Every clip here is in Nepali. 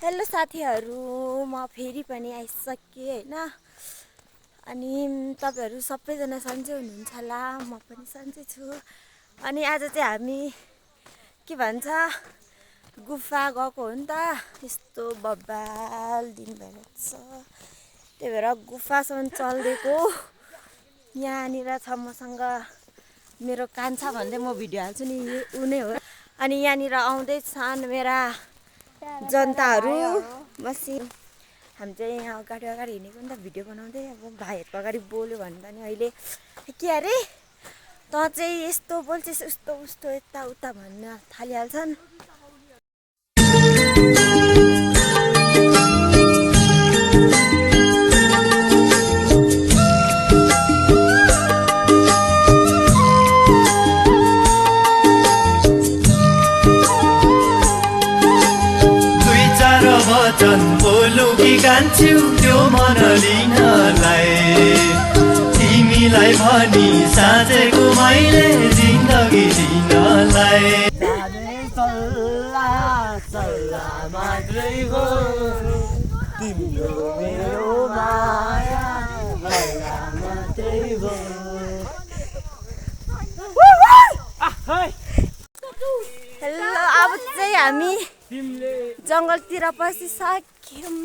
हेलो साथीहरू, म फेरि पनि आइसकेँ हैन। अनि तपाईहरु सबैजना सन्चै हुनुहुन्छ होला, म पनि सन्चै छु। अनि आज चाहिँ हामी के भन्छ गुफा गएको हो नि त। यस्तो बब्बाल दिन भइरहेछ, त्यही भएर गुफासम्म चल्देको। यहाँनिर छ मसँग मेरो कान्छा भन्दै म भिडियो हाल्छु नि, उ नै हो। अनि यहाँनिर आउँदैछन् मेरा जनताहरू बसी। हामी चाहिँ यहाँ अगाडि हिँडेको नि त भिडियो बनाउँदै। अब भाइहरूको अगाडि बोल्यो भने पनि अहिले के अरे त चाहिँ यस्तो बोल्छस् उस्तो उस्तो यताउता भन्न थालिहाल्छन्। वचन बोलु कि कान्छ्यौ त्यो मन लिनलाई, तिमीलाई भनी साँचेको मैले जिन्दगी दिनलाई। मात्रै हो तिम्रो मेरो माया मात्रै हो। हेलो, अब चाहिँ हामी जङ्गलतिर पसिसक्यौँ।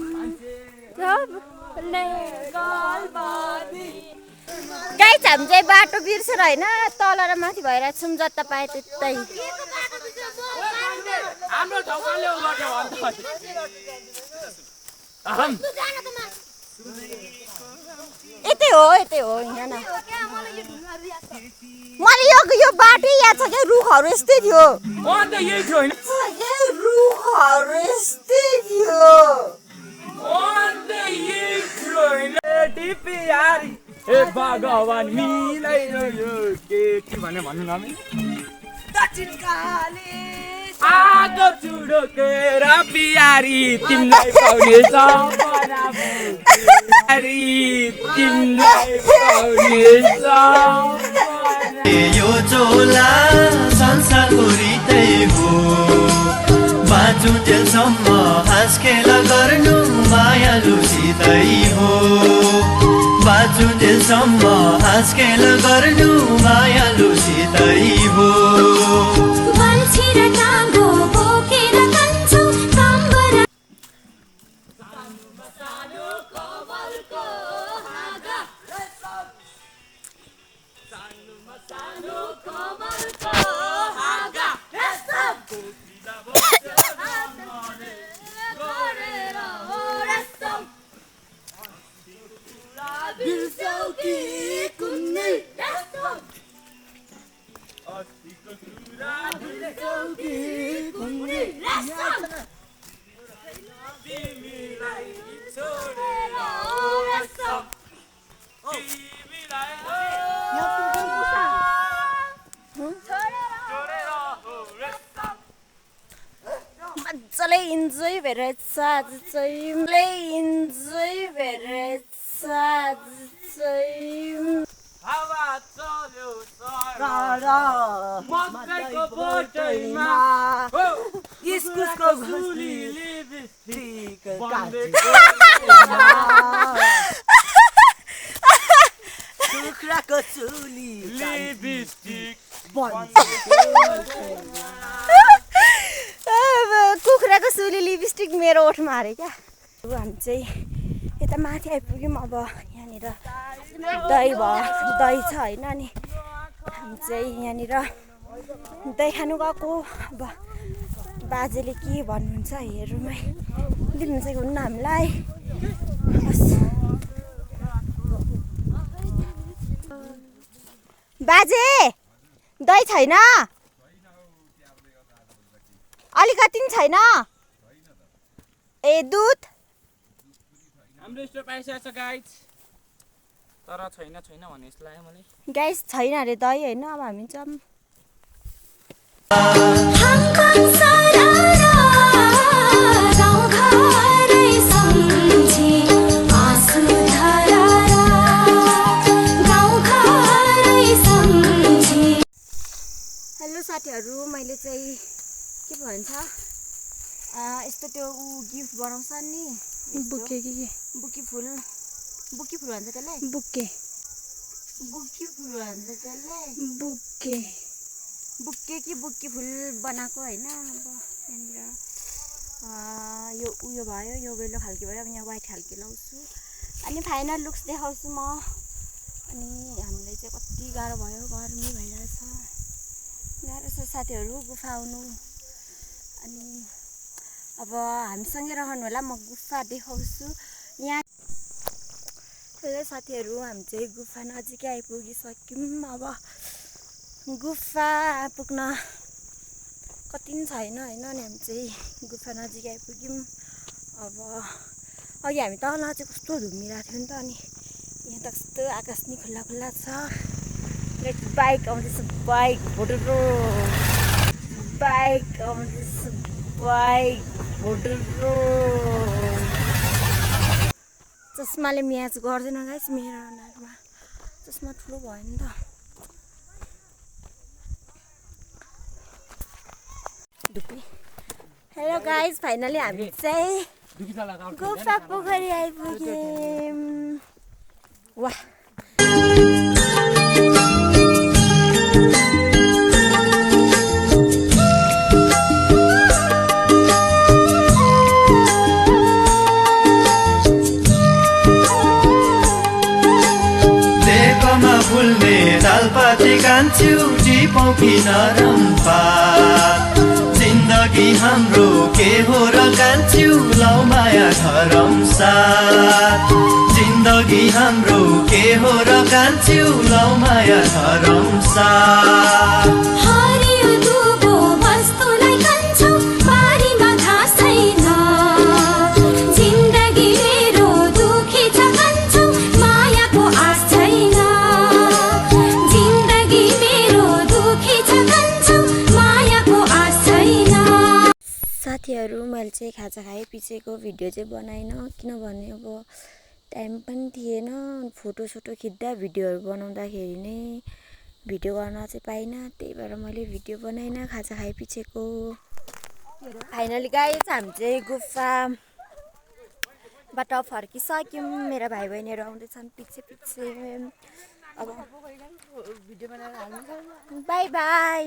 गाइस, हामी चाहिँ बाटो बिर्सेर होइन तल र माथि भइरहेको छौँ, जता पाए त्यतै। यतै हो यहाँ न। मैले यो बाटो याद छ क्या, रुखहरू यस्तै थियो। रुखहरू यस्तै थियो। हे भगवान मिलाइरह्यो केटी भने भन्नु न। आगो चुडो तेरा प्यारी तिमीलाई पाउने सपना तिमीलाई पाउने सपना। यो चोला संसारको रितै हो, बाँचुन्जेलसम्म हाँसखेल गर्नु मायालुसितै हो। बाँचुन्जेलसम्म हाँसखेल गर्नु मायालुसितै हो। मजाले इन्जोय भइरहेछ आज चाहिँ, इन्जोय भइरहेछ आज चाहिँ। हावा चल्यो मकैको बोटैमा इस्कुसको झुली लिपस्टिक कुखुराको चुली लिपस्टिक कुखुराको सुली लिपस्टिक मेरो ओठमा हारे क्या। हामी चाहिँ यता माथि आइपुग्यौँ। अब यहाँनिर दही छ होइन। अनि हामी चाहिँ यहाँनिर दही खानु गएको। अब बाजेले के भन्नुहुन्छ हेरौँ है, दिनुहुन्छ कि हुन्न हामीलाई। बाजे दही छैन, अलिकति पनि छैन। ए दुध हाम्रो स्टोर आइसकेको छ गाइस, तर छैन भने जस्तो लाग्यो मलाई। गाइस छैन अरे दही होइन। अब हामी चाहिँ हेलो साथीहरू, मैले चाहिँ के भन्छ यस्तो त त्यो गिफ्ट बनाउँछ नि बुके कि के बुकी फुल भन्छ त्यसलाई बुके बुकी फुल भन्छ त्यसलाई बुके बुकी फुल बनाएको होइन अब यहाँनिर यो उयो भयो यो बेलो खालके भयो अब यहाँ व्हाइट खालके लाउँछु अनि फाइनल लुक्स देखाउँछु म अनि हामीलाई चाहिँ कति गाह्रो भयो गर्मी भइरहेछ गाह्रो छ साथीहरू गुफा आउनु अनि अब हामीसँगै रहनु होला म गुफा देखाउँछु यहाँ हेलो साथीहरू हामी चाहिँ गुफा नजिकै आइपुगिसक्यौँ अब गुफा पुग्न कति पनि छैन होइन अनि हामी चाहिँ गुफा नजिकै आइपुग्यौँ अब अघि हामी तल चाहिँ कस्तो धुमिरहेको थियो नि त अनि यहाँ त कस्तो आकाश नि खुल्ला खुल्ला छ बाइक आउँदैछ बाइक भोटरो बाइक आउँदैछ बाइक भोटरो चस्माले म्याच गर्दैन गाइस मेरो अनुहारमा चस्मा ठुलो भयो नि त हेलो गाइस फाइनली हामी चाहिँ गुफा पोखरी आइपुग्यौँ वाह फुल्ने तालपाती कान्छ्यु टिपौकी नरम पात जिन्दगी हाम्रो के हो र कान्छ्यु लौ माया धरम साथ जिन्दगी हाम्रो के हो र कान्छ्यु लौ माया धरम साथ साथीहरू मैले चाहिँ खाजा खाएँ पछिको भिडियो चाहिँ बनाइनँ किनभने अब टाइम पनि थिएन फोटोसोटो खिच्दा भिडियोहरू बनाउँदाखेरि नै भिडियो गर्न चाहिँ पाइनँ त्यही भएर मैले भिडियो बनाइनँ खाजा खाएँ पछिको फाइनली गाइस हामी चाहिँ गुफाबाट फर्किसक्यौँ मेरा भाइ बहिनीहरू आउँदैछन् पछि अब भिडियो बनाएर हाल्नु बाई बाई